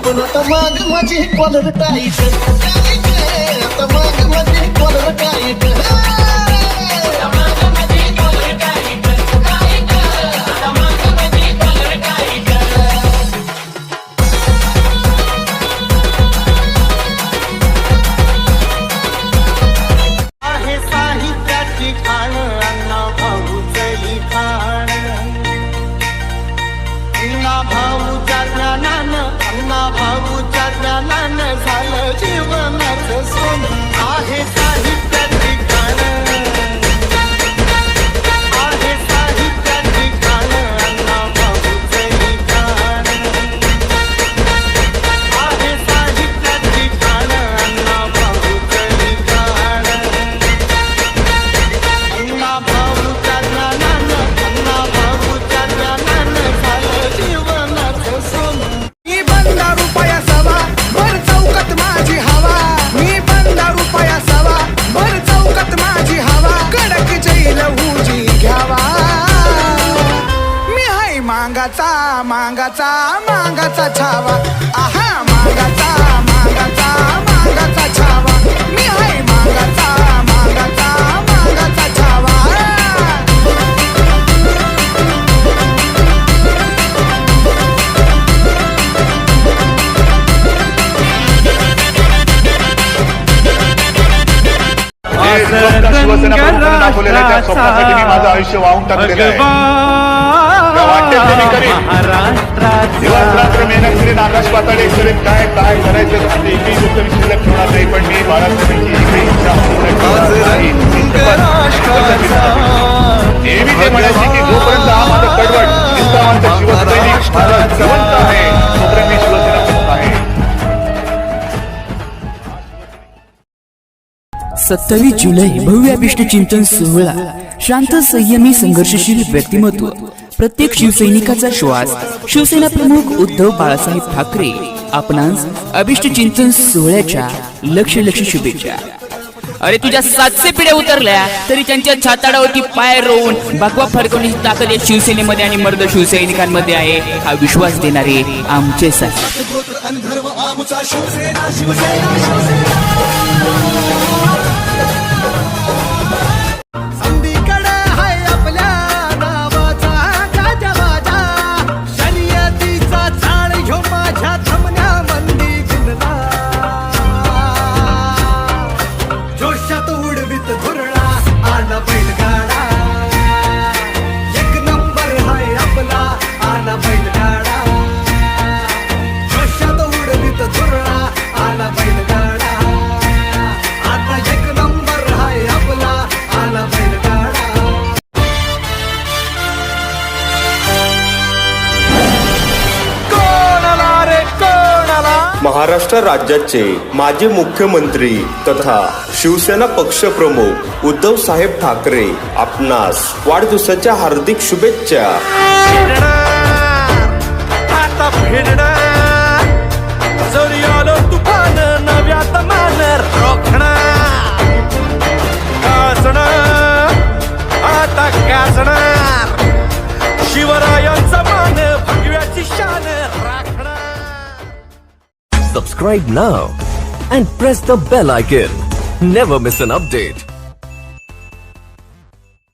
पण आता माग माझी कॉलर टाईट आता माग माझी कॉलर टाईट आहे साहित्याची खाण अण्णा भाऊचंही खाण अण्णा भाऊच्या ज्ञानानं अण्णा भाऊच्या ज्ञानानं झालं जीवनाचं सोनं आहे साहित्याची खाण आहे साहित्याची खाण अण्णा भाऊचंही खाण आहे साहित्याची खाण अण्णा भाऊचंही खाण अण्णा भाऊच्या ज्ञानानं अण्णा भाऊच्या ज्ञानानं झालं जीवनाचं सोनं मी बंदा रुपया सवा भर चौकात माझी हवा मी बंदा रुपया सवा भर चौकात माझी हवा कडक जैल हुजी घ्यावा मी हाय मांगाचा मांगाचा मांगाचा छावा आहा मांगाचा मांगाचा मांगाचा छावा मी हाय मांगाचा मांगाचा मांगाचा छावा शिवसेना प्रमुखांनी दाखवलेल्या त्या स्वप्नासाठी मी माझं आयुष्य वाहून टाकलेलं आहे. वाटेल ते मी करीन. दिवस रात्र मेहनत करीन, आकाश पाताळे करीन. काय काय करायचं ते एकही गोष्ट मी शिल्लक ठेवणार नाही. पण मी बाळासाहेबांची एकही इच्छा पूर्ण करणार नाही. नेहमी ते म्हणायचे की जोपर्यंत हा माझा कडवट निष्ठावंत शिवसैनिक माझा जिवंत आहे तोपर्यंत मी शिवसेना प्रमुख आहे. 27 जुलै भव्य अभिष्ट चिंतन सोहळा. शांत संयमी संघर्षशील व्यक्तिमत्व, प्रत्येक शिवसैनिकाचा श्वास. शिवसेना प्रमुख उद्धव बाळासाहेब ठाकरे आपणास अभिष्ट चिंतन सोहळ्याच्या लक्ष शुभेच्छा. अरे तुझ्या 700 पिढ्या उतरल्या तरी त्यांच्या छाताडावरती पाय रोवून भगवा फडकवण्याची ताकद या शिवसेनेमध्ये आणि मर्द शिवसैनिकांमध्ये आहे हा विश्वास देणारे आमचे साथी. संधीकडे हाय आपल्या नावाचा गाजावाजा शर्यतीचा चाळ ह्यो माझ्या थमण्या मंदी जिंकला जोशात उडवीत धुरळा आला बैलगाडा एक नंबर हाय आपला आला बैलगाडा जोशात उडवीत धुरळा आला बैलगाडा आता एक नंबर हाय आपला आला बैलगाडा. कोणाला रे कोणाला महाराष्ट्र राज्याचे माजी मुख्यमंत्री तथा शिवसेना पक्षप्रमुख उद्धव साहेब ठाकरे आपणास वाढदिवसाच्या हार्दिक शुभेच्छा. आता फिरणार जरी आलो तुफान नव्यात मान रोखणार गाजणार आता गाजणार शिवरायांचा मान भगव्याची शान राखणार. Subscribe now and press the bell icon. Never miss an update.